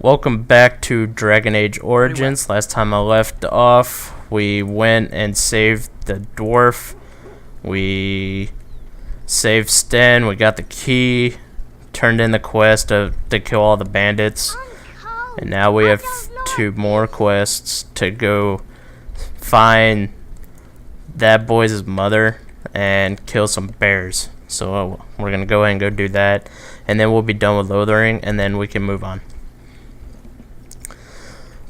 Welcome back to Dragon Age Origins. Last time I left off, we went and saved the dwarf. We saved Sten, we got the key, turned in the quest to kill all the bandits. And now we have 2 more quests to go find that boy's mother and kill some bears. So we're going to go ahead and go do that. And then we'll be done with Lothering, and then we can move on.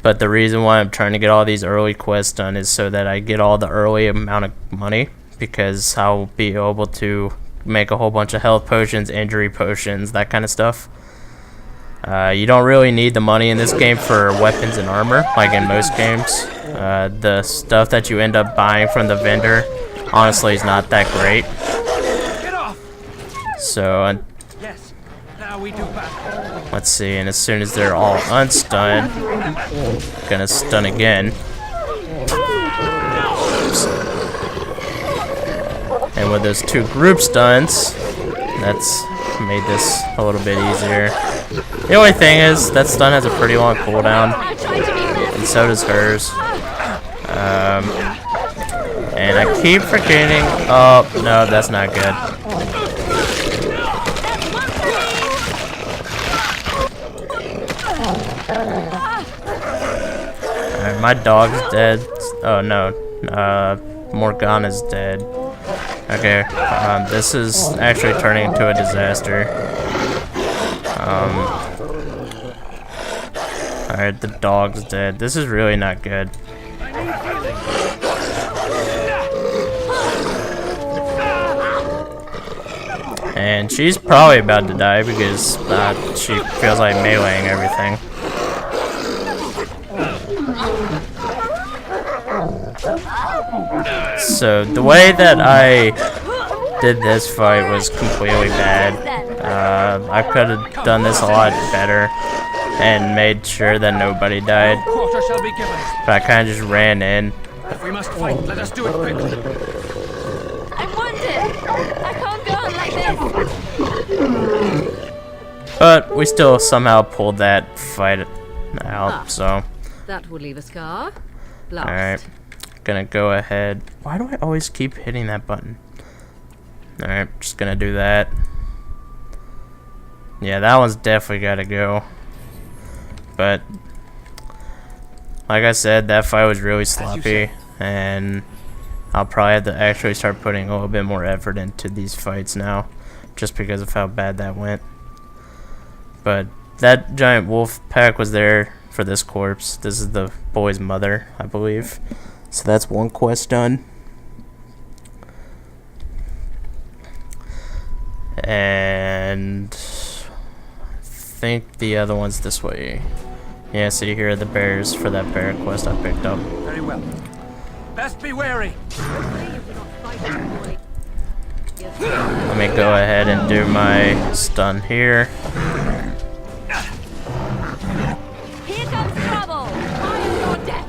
But the reason why I'm trying to get all these early quests done is so that I get all the early amount of money, because I'll be able to make a whole bunch of health potions, injury potions, that kind of stuff. You don't really need the money in this game for weapons and armor, like in most games. The stuff that you end up buying from the vendor, honestly, is not that great. So, let's see, and as soon as they're all unstunned, gonna stun again. Oops. And with those 2 group stuns, that's made this a little bit easier. The only thing is, that stun has a pretty long cooldown, and so does hers. And I keep forgetting. Oh, no, that's not good. Alright, my dog's dead. Oh no, Morgana's dead. Okay, this is actually turning into a disaster. Alright, the dog's dead. This is really not good. And she's probably about to die because she feels like meleeing everything. So the way that I did this fight was completely bad. I could have done this a lot better and made sure that nobody died. But I kind of just ran in. If we must fight, let us do it quickly. I'm wounded. I can't go on like this. But we still somehow pulled that fight out. So that will leave a scar. Blast. alright, gonna go ahead. Why do I always keep hitting that button? Alright, just gonna do that. Yeah, that one's definitely gotta go. But like I said, that fight was really sloppy, and I'll probably have to actually start putting a little bit more effort into these fights now, just because of how bad that went. But that giant wolf pack was there for this corpse. This is the boy's mother, I believe. So that's one quest done. And I think the other one's this way. Yeah, so here are the bears for that bear quest I picked up. Very well. Best be wary. Let me go ahead and do my stun here. Here comes trouble. Your death.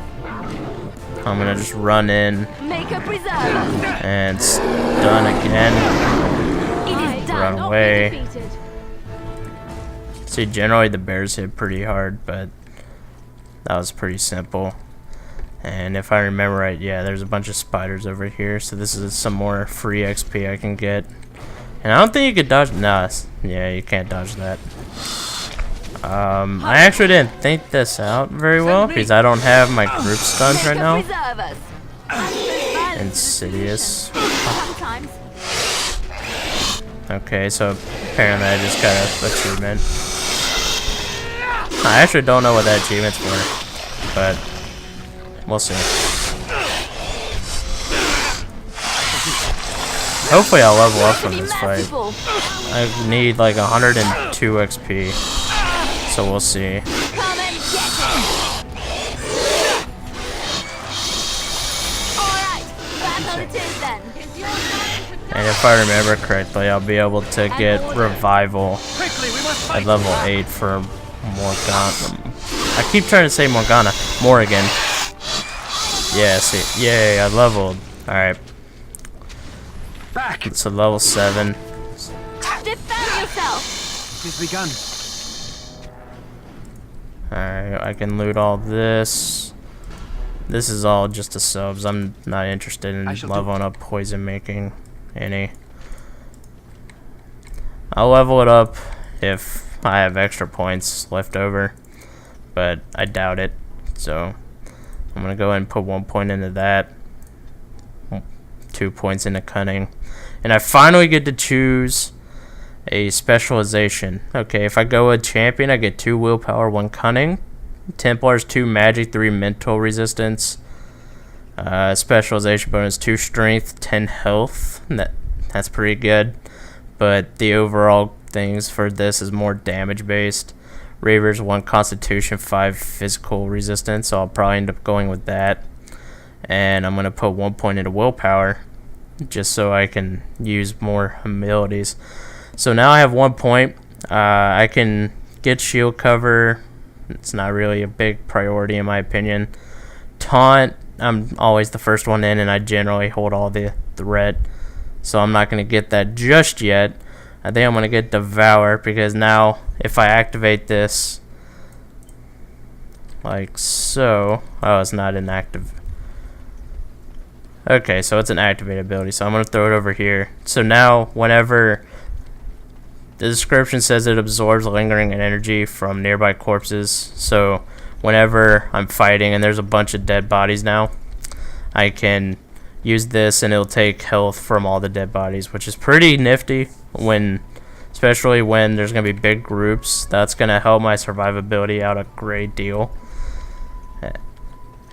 I'm gonna just run in Make a preserve. and stun again. It is done. Run away. See, generally the bears hit pretty hard, but that was pretty simple. And if I remember right, yeah, there's a bunch of spiders over here, so this is some more free XP I can get. And I don't think you could dodge. Nah, yeah, you can't dodge that. I actually didn't think this out very well because I don't have my group stuns right now. Insidious. Okay, so apparently I just got an achievement. I actually don't know what that achievement's for, but we'll see. Hopefully I'll level up from this fight. I need like 102 XP, so we'll see. And if I remember correctly, I'll be able to get revival at level 8 for Morgana. I keep trying to say Morgana. Morrigan. Yeah, see. Yay, I leveled. Alright. It's a level 7. Defend yourself. It is begun. Alright, I can loot all this. This is all just the subs. I'm not interested in leveling up poison making any. I'll level it up if I have extra points left over, but I doubt it. So I'm gonna go ahead and put 1 point into that, 2 points into cunning, and I finally get to choose a specialization. Okay, if I go with champion, I get 2 willpower, 1 cunning. Templars 2 magic, 3 mental resistance. Specialization bonus 2 strength, 10 health. That's pretty good. But the overall things for this is more damage based. Ravers 1 constitution, 5 physical resistance. So I'll probably end up going with that. And I'm gonna put 1 point into willpower, just so I can use more abilities. So now I have 1 point. I can get shield cover. It's not really a big priority in my opinion. Taunt, I'm always the first one in, and I generally hold all the threat. So I'm not going to get that just yet. I think I'm going to get Devour, because now if I activate this, like so. Oh, it's not an active. Okay, so it's an activated ability. So I'm going to throw it over here. So now whenever the description says it absorbs lingering energy from nearby corpses. So whenever I'm fighting and there's a bunch of dead bodies now, I can use this and it'll take health from all the dead bodies, which is pretty nifty especially when there's going to be big groups. That's going to help my survivability out a great deal.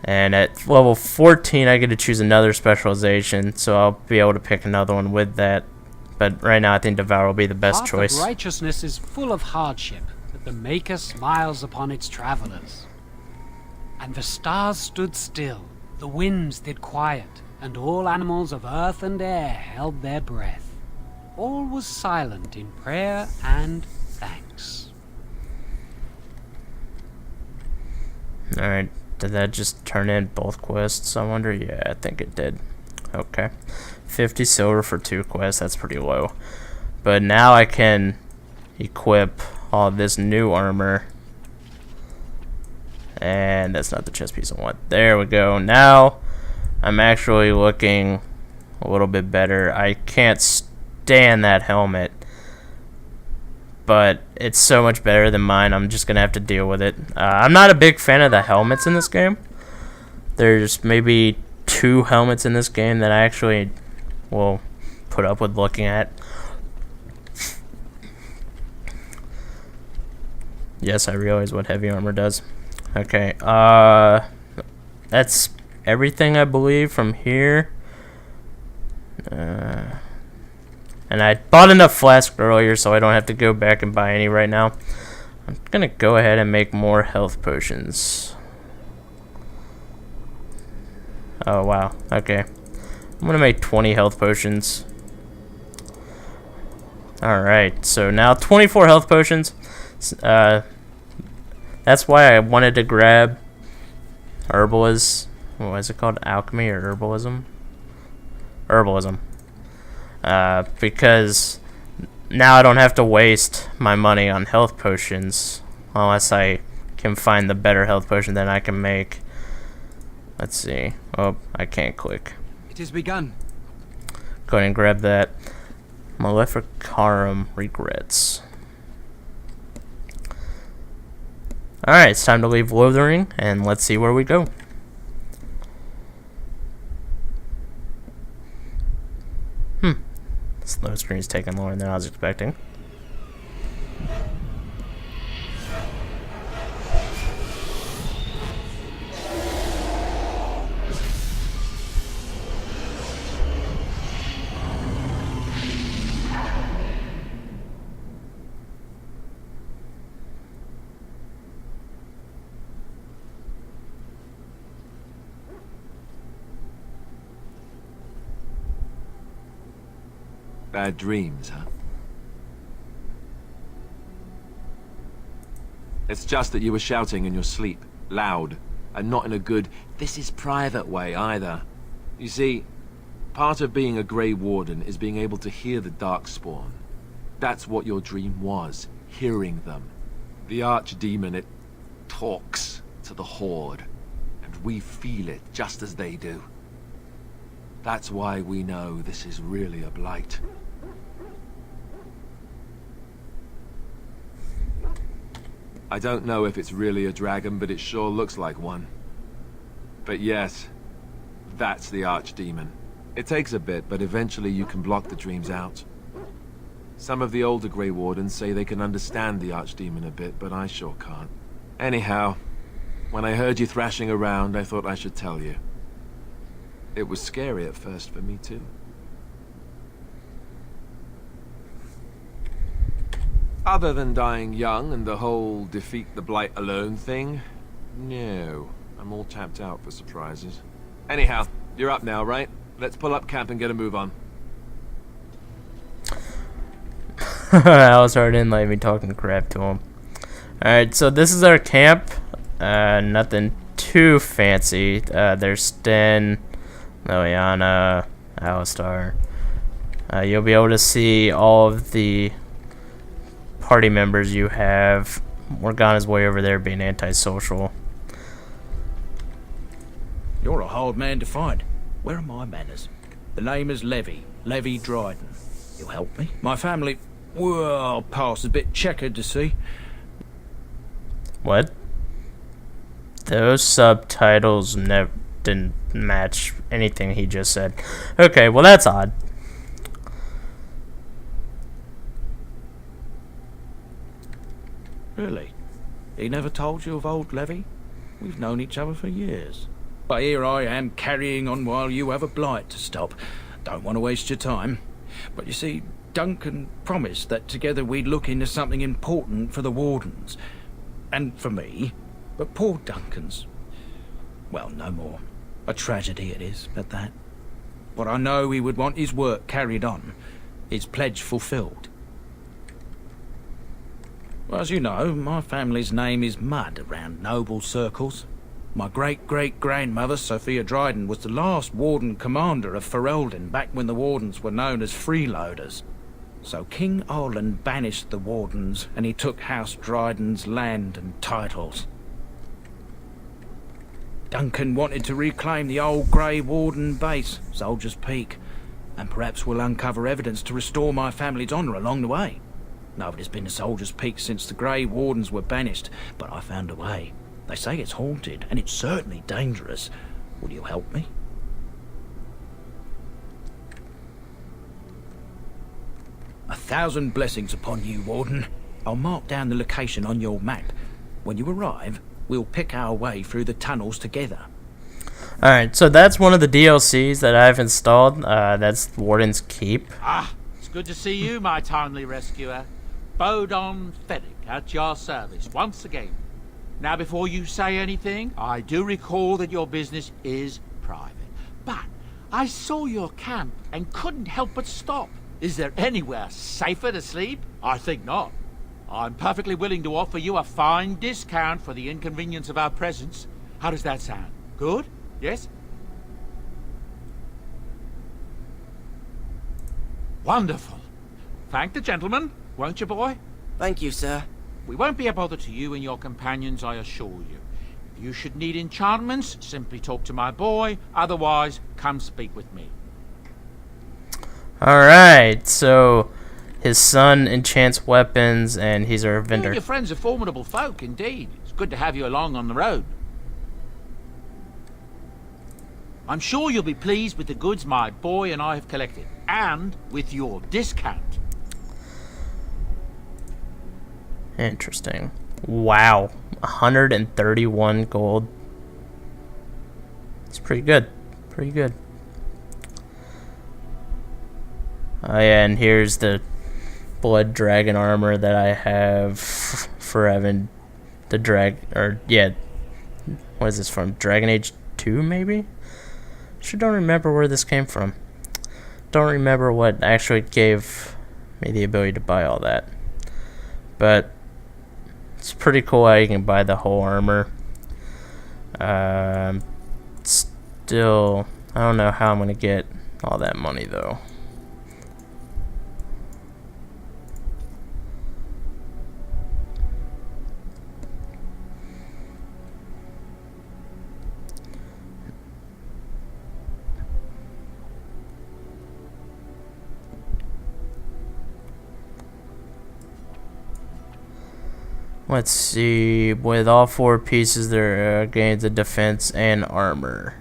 And at level 14, I get to choose another specialization, so I'll be able to pick another one with that. But right now, I think Devour will be the best choice. Righteousness is full of hardship, but the Maker smiles upon its travelers. And the stars stood still, the winds did quiet, and all animals of earth and air held their breath. All was silent in prayer and thanks. Alright, did that just turn in both quests, I wonder? Yeah, I think it did. Okay. 50 silver for 2 quests, that's pretty low. But now I can equip all this new armor. And that's not the chest piece I want. There we go. Now I'm actually looking a little bit better. I can't stand that helmet, but it's so much better than mine. I'm just gonna have to deal with it. I'm not a big fan of the helmets in this game. There's maybe 2 helmets in this game that I actually will put up with looking at. Yes, I realize what heavy armor does. Okay, that's everything I believe from here. And I bought enough flasks earlier, so I don't have to go back and buy any right now. I'm gonna go ahead and make more health potions. Oh wow, okay. I'm gonna make 20 health potions. Alright, so now 24 health potions. That's why I wanted to grab Herbalism. What is it called? Alchemy or Herbalism? Herbalism. Because now I don't have to waste my money on health potions unless I can find the better health potion that I can make. Let's see. Oh, I can't click. It has begun. Go ahead and grab that. Maleficarum regrets. Alright, it's time to leave Lothering, and let's see where we go. This load screen is taking longer than I was expecting. Bad dreams, huh? It's just that you were shouting in your sleep, loud, and not in a good, this is private way either. You see, part of being a Grey Warden is being able to hear the Darkspawn. That's what your dream was, hearing them. The Archdemon, talks to the Horde, and we feel it just as they do. That's why we know this is really a blight. I don't know if it's really a dragon, but it sure looks like one. But yes, that's the Archdemon. It takes a bit, but eventually you can block the dreams out. Some of the older Grey Wardens say they can understand the Archdemon a bit, but I sure can't. Anyhow, when I heard you thrashing around, I thought I should tell you. It was scary at first for me too. Other than dying young and the whole defeat the Blight alone thing, no. I'm all tapped out for surprises. Anyhow, you're up now, right? Let's pull up camp and get a move on. Alistar didn't let me talking crap to him. Alright, so this is our camp. Nothing too fancy. There's Sten, Liliana, Alistar. You'll be able to see all of the party members you have. Morgana's way over there being antisocial. You're a hard man to find. Where are my manners? The name is Levi Dryden. You'll help me? My family, well, past a bit checkered to see. What? Those subtitles didn't match anything he just said. Okay, well that's odd. Really? He never told you of old Levi? We've known each other for years. But here I am carrying on while you have a blight to stop. Don't want to waste your time. But you see, Duncan promised that together we'd look into something important for the Wardens. And for me. But poor Duncan's... well, no more. A tragedy it is, at that. But I know he would want his work carried on. His pledge fulfilled. Well, as you know, my family's name is mud around noble circles. My great-great-grandmother, Sophia Dryden, was the last Warden commander of Ferelden back when the Wardens were known as freeloaders. So King Olin banished the Wardens, and he took House Dryden's land and titles. Duncan wanted to reclaim the old Grey Warden base, Soldier's Peak, and perhaps we'll uncover evidence to restore my family's honour along the way. Nobody's been to Soldier's Peak since the Grey Wardens were banished, but I found a way. They say it's haunted, and it's certainly dangerous. Will you help me? A thousand blessings upon you, Warden. I'll mark down the location on your map. When you arrive, we'll pick our way through the tunnels together. Alright, so that's one of the DLCs that I've installed. That's Warden's Keep. Ah, it's good to see you, my timely rescuer. Bodon Fennick at your service once again. Now, before you say anything, I do recall that your business is private. But I saw your camp and couldn't help but stop. Is there anywhere safer to sleep? I think not. I'm perfectly willing to offer you a fine discount for the inconvenience of our presence. How does that sound? Good? Yes? Wonderful. Thank the gentleman, won't you, boy? Thank you, sir. We won't be a bother to you and your companions, I assure you. If you should need enchantments, simply talk to my boy. Otherwise, come speak with me. Alright, so his son enchants weapons and he's our You and vendor. your friends are formidable folk, indeed. It's good to have you along on the road. I'm sure you'll be pleased with the goods my boy and I have collected, and with your discount. Interesting. Wow. 131 gold. It's pretty good. Pretty good. Oh yeah, and here's the blood dragon armor that I have for having the what is this from? Dragon Age 2 maybe? Sure don't remember where this came from. Don't remember what actually gave me the ability to buy all that. But it's pretty cool how you can buy the whole armor. Still, I don't know how I'm gonna get all that money though. Let's see. With all 4 pieces, there gains a defense and armor.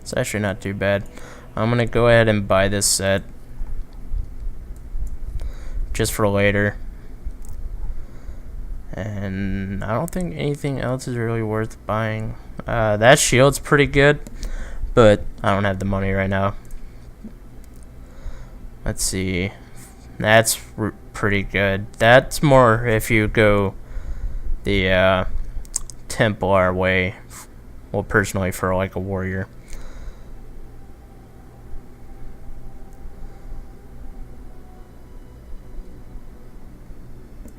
It's actually not too bad. I'm gonna go ahead and buy this set just for later. And I don't think anything else is really worth buying. That shield's pretty good, but I don't have the money right now. Let's see. That's pretty good. That's more if you go the Templar way. Well, personally, for like a warrior.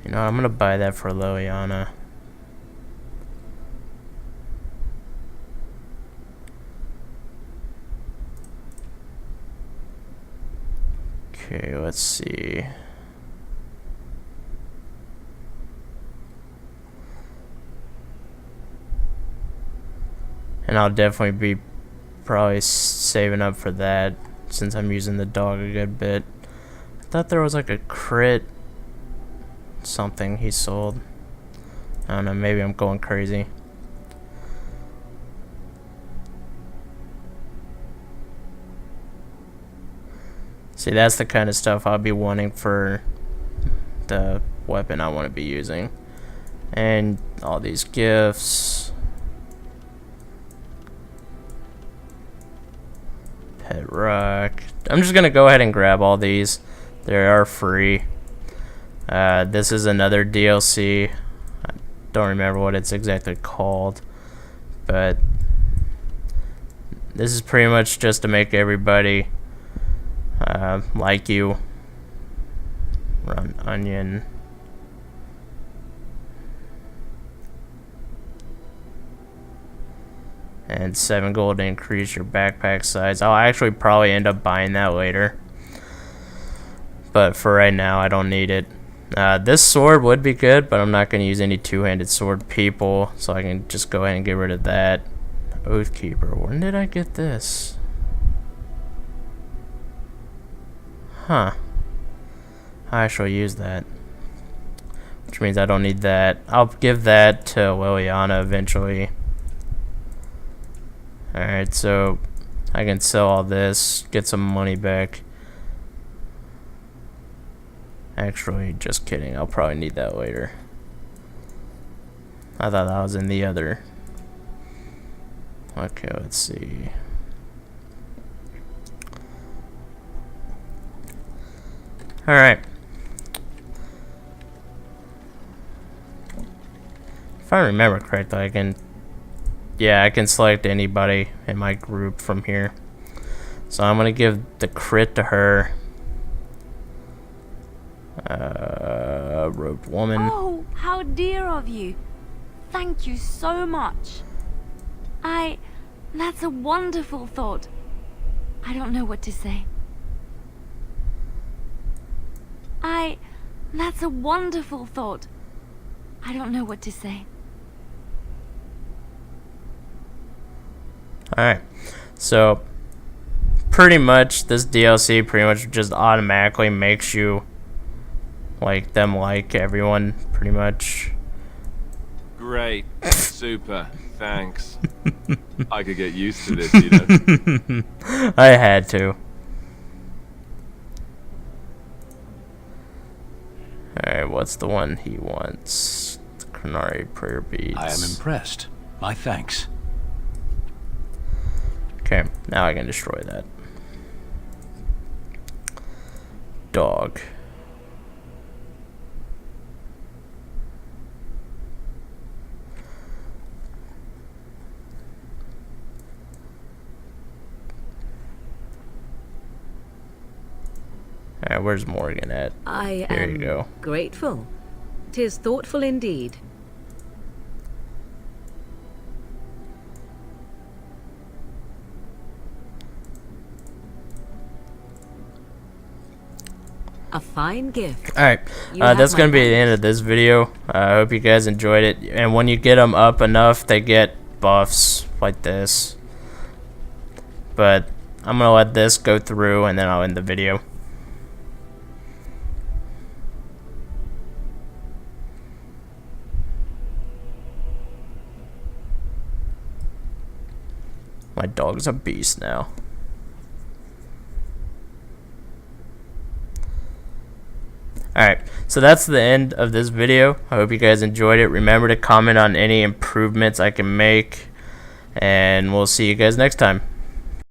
You know, I'm gonna buy that for Liliana. Okay, let's see. And I'll definitely be probably saving up for that since I'm using the dog a good bit. I thought there was like a crit something he sold. I don't know, maybe I'm going crazy. See, that's the kind of stuff I'll be wanting for the weapon I want to be using. And all these gifts. Pet rock. I'm just gonna go ahead and grab all these. They are free. This is another DLC. I don't remember what it's exactly called, but this is pretty much just to make everybody like you. Run onion. And 7 gold to increase your backpack size. I'll actually probably end up buying that later, but for right now I don't need it. This sword would be good, but I'm not going to use any two-handed sword people, so I can just go ahead and get rid of that. Oathkeeper. When did I get this? Huh. I actually use that, which means I don't need that. I'll give that to Liliana eventually. Alright, so I can sell all this, get some money back. Actually, just kidding. I'll probably need that later. I thought that was in the other. Okay, let's see. Alright. If I remember correctly, I can... Yeah, I can select anybody in my group from here. So I'm going to give the crit to her. Robed woman. Oh, how dear of you. Thank you so much. That's a wonderful thought. I don't know what to say. That's a wonderful thought. I don't know what to say. Alright, so pretty much this DLC pretty much just automatically makes you like them, like everyone, pretty much. Great. Super. Thanks. I could get used to this, you know. I had to. Alright, what's the one he wants? The Canary prayer beads. I am impressed. My thanks. Okay, now I can destroy that. Dog. Alright, where's Morgan at? I There am you go. grateful. 'Tis thoughtful indeed. A fine gift. Alright, You have that's my going to be the thanks. end of this video. I hope you guys enjoyed it. And when you get them up enough, they get buffs like this. But I'm going to let this go through and then I'll end the video. My dog's a beast now. Alright, so that's the end of this video. I hope you guys enjoyed it. Remember to comment on any improvements I can make, and we'll see you guys next time.